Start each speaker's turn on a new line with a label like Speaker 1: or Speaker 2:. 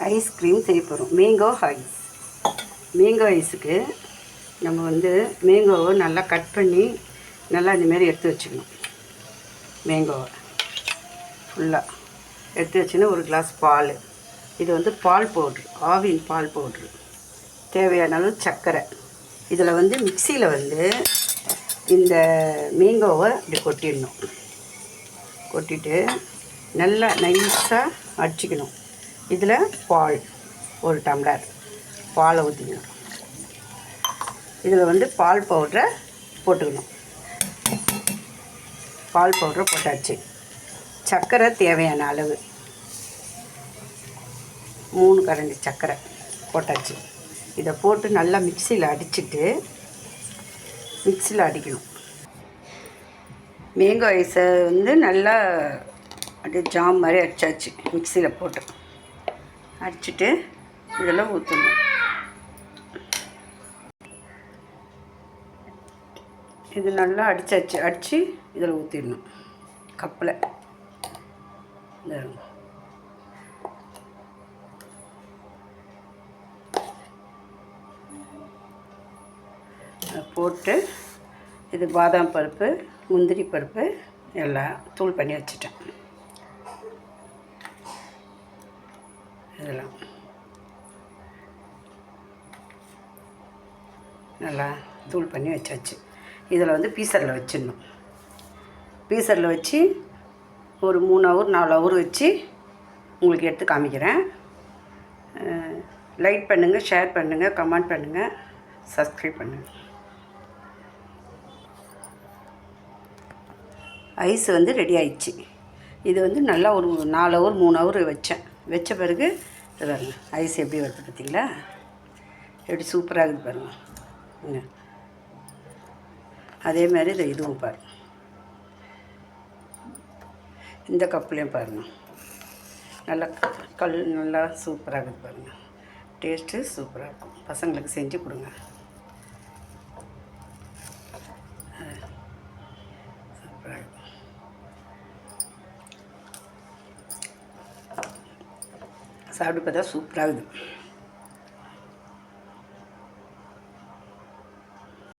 Speaker 1: Ice cream செய்ய போகிறோம். Mango ice. Mango ஐஸுக்கு நம்ம மேங்கோவை நல்லா கட் பண்ணி நல்லா இந்தமாரி எடுத்து வச்சுக்கணும். மேங்கோவை ஃபுல்லாக எடுத்து வச்சுன்னா ஒரு கிளாஸ் பால். இது பால் பவுட்ரு, ஆவின் பால் பவுட்ரு, தேவையான அளவு சர்க்கரை. இதில் மிக்சியில் இந்த மேங்கோவை இப்படி கொட்டிடணும். கொட்டிட்டு நல்லா நைஸாக அடிச்சிக்கணும். இதில் பால், ஒரு டம்ளர் பாலை ஊற்றிக்கணும். இதில் பால் பவுட்ரை போட்டுக்கணும். பால் பவுட்ரை போட்டாச்சு. சர்க்கரை தேவையான அளவு 3 கரண்டி சர்க்கரை போட்டாச்சு. இதை போட்டு நல்லா மிக்சியில் அடிக்கணும். மேங்கோ ஐஸை நல்லா அப்படியே ஜாம் மாதிரி அடித்தாச்சு. மிக்சியில் போட்டு அடிச்சுட்டு இதெல்லாம் ஊற்றணும். இது நல்லா அடித்தாச்சு. அடித்து இதில் ஊற்றிடணும். கப்பில் போட்டு இது பாதாம் பருப்பு, முந்திரி பருப்பு எல்லாம் தூள் பண்ணி வச்சுட்டேன். இதெல்லாம் நல்லா தூள் பண்ணி வச்சாச்சு. இதில் பீசரில் வச்சிடணும். பீசரில் வச்சு ஒரு 3 ஹவர் 4 ஹவர் வச்சு உங்களுக்கு எடுத்து காமிக்கிறேன். லைக் பண்ணுங்கள், ஷேர் பண்ணுங்கள், கமெண்ட் பண்ணுங்கள், சப்ஸ்கிரைப் பண்ணுங்கள். ஐஸ் ரெடி ஆயிடுச்சு. இது நல்லா ஒரு 4 ஹவர் 3 ஹவர் வச்ச பிறகு இது பாருங்க ஐஸ் எப்படி வருது பார்த்தீங்களா? எப்படி சூப்பராக இருக்குது பாருங்கள். அதே மாதிரி இதுவும் பாருங்கள். இந்த கப்புலேயும் பாருங்கள் நல்லா சூப்பராக இருக்குது பாருங்கள். டேஸ்ட்டு சூப்பராக இருக்கும். பசங்களுக்கு செஞ்சு கொடுங்க. சூப்பராக இருக்கும். சாப்பிட்டு பார்த்தா சூப்பராக இருக்குது.